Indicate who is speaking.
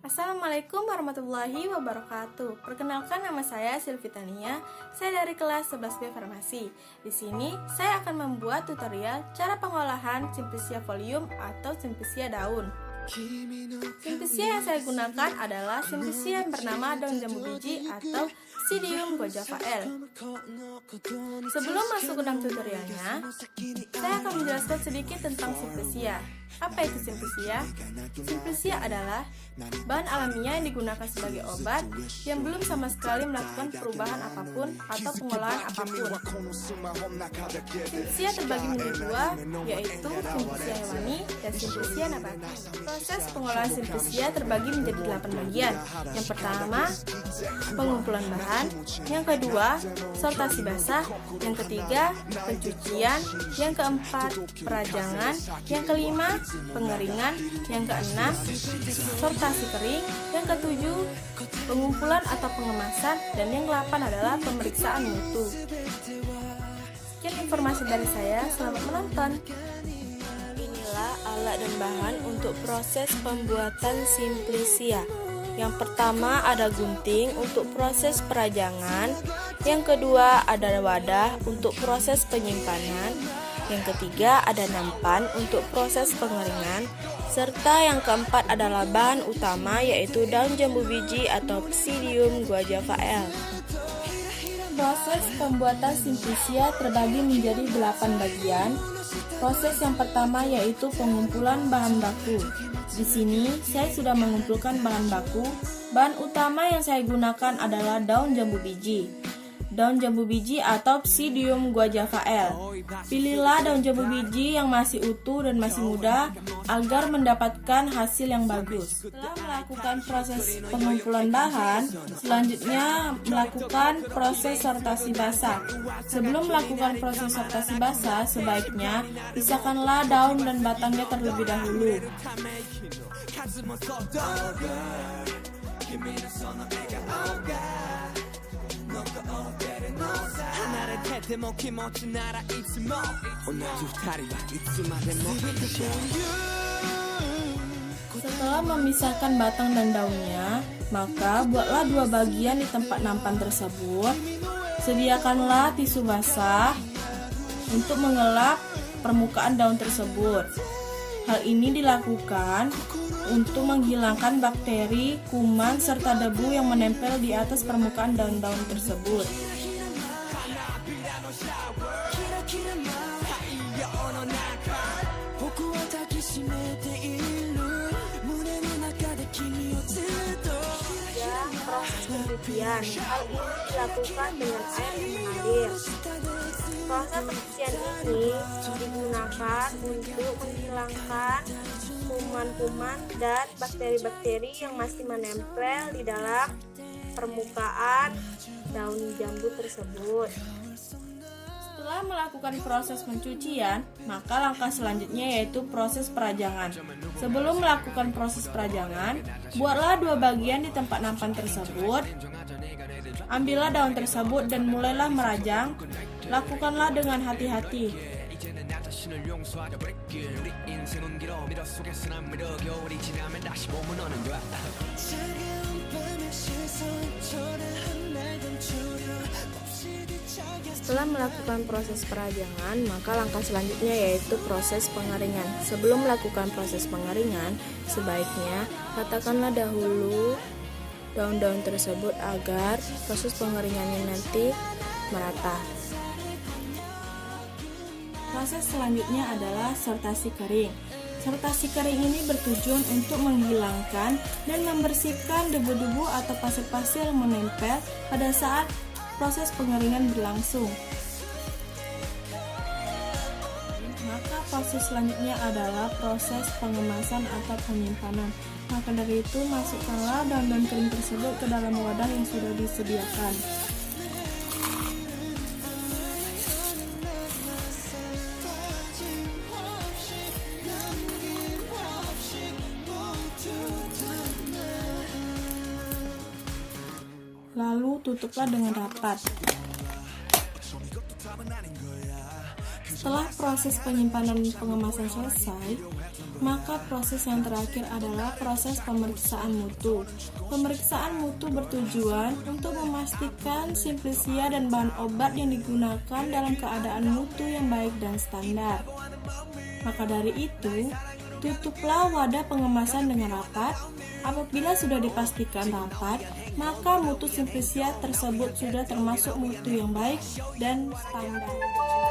Speaker 1: Assalamualaikum warahmatullahi wabarakatuh. Perkenalkan, nama saya Silvitania. Saya dari kelas 11B Farmasi. Di sini saya akan membuat tutorial cara pengolahan Simplicia folium atau Simplicia daun. Simplicia yang saya gunakan adalah Simplicia yang bernama daun jambu biji atau Psidium guajavae. Sebelum masuk ke dalam tutorialnya, saya akan menjelaskan sedikit tentang Simplicia. Apa itu Simplicia? Simplicia adalah bahan alamiah yang digunakan sebagai obat yang belum sama sekali melakukan perubahan apapun atau pengolahan apapun. Simplicia terbagi menjadi dua, yaitu Simplicia hewani dan Simplicia nabati. Proses pengolahan Simplicia terbagi menjadi 8 bagian. Yang pertama, pengumpulan bahan. Yang kedua, sortasi basah. Yang ketiga, pencucian. Yang keempat, perajangan. Yang kelima, pengeringan. Yang keenam, sortasi kering. Yang ketujuh, pengumpulan atau pengemasan. Dan yang ke-8 adalah pemeriksaan mutu. Sekian informasi dari saya, selamat menonton.
Speaker 2: Inilah alat dan bahan untuk proses pembuatan Simplicia. Yang pertama ada gunting untuk proses perajangan. Yang kedua ada wadah untuk proses penyimpanan. Yang ketiga ada nampan untuk proses pengeringan. Serta yang keempat adalah bahan utama, yaitu daun jambu biji atau Psidium guajavae.
Speaker 1: Proses pembuatan Simplicia terbagi menjadi 8 bagian. Proses yang pertama yaitu pengumpulan bahan baku. Di sini saya sudah mengumpulkan bahan baku. Bahan utama yang saya gunakan adalah daun jambu biji. Daun jambu biji atau Psidium guajavae. Pilihlah daun jambu biji yang masih utuh dan masih muda agar mendapatkan hasil yang bagus. Setelah melakukan proses pengumpulan bahan, selanjutnya melakukan proses sortasi basah. Sebelum melakukan proses sortasi basah, sebaiknya pisahkanlah daun dan batangnya terlebih dahulu. Setelah memisahkan batang dan daunnya, maka buatlah 2 bagian di tempat nampan tersebut. Sediakanlah tisu basah untuk mengelap permukaan daun tersebut. Hal ini dilakukan untuk menghilangkan bakteri, kuman, serta debu yang menempel di atas permukaan daun-daun tersebut.
Speaker 2: Proses pencucian. Hal ini dilakukan dengan air yang mengalir. Proses pencucian ini digunakan untuk menghilangkan kuman-kuman dan bakteri-bakteri yang masih menempel di dalam permukaan daun jambu tersebut.
Speaker 1: Setelah melakukan proses pencucian, maka langkah selanjutnya yaitu proses perajangan. Sebelum melakukan proses perajangan, buatlah 2 bagian di tempat nampan tersebut. Ambillah daun tersebut dan mulailah merajang. Lakukanlah dengan hati-hati.
Speaker 2: Setelah melakukan proses perajangan, maka langkah selanjutnya yaitu proses pengeringan. Sebelum melakukan proses pengeringan, sebaiknya ratakanlah dahulu daun-daun tersebut agar proses pengeringannya nanti merata.
Speaker 1: Proses selanjutnya adalah sortasi kering. Sortasi kering ini bertujuan untuk menghilangkan dan membersihkan debu-debu atau pasir-pasir yang menempel pada saat proses pengeringan berlangsung. Maka proses selanjutnya adalah proses pengemasan atau penyimpanan. Maka dari itu, masukkanlah daun-daun kering tersebut ke dalam wadah yang sudah disediakan. Lalu tutuplah dengan rapat. Setelah proses penyimpanan pengemasan selesai, maka proses yang terakhir adalah proses pemeriksaan mutu. Pemeriksaan mutu bertujuan untuk memastikan Simplicia dan bahan obat yang digunakan dalam keadaan mutu yang baik dan standar. Maka dari itu, tutuplah wadah pengemasan dengan rapat. Apabila sudah dipastikan rapat, maka mutu Simplicia tersebut sudah termasuk mutu yang baik dan standar.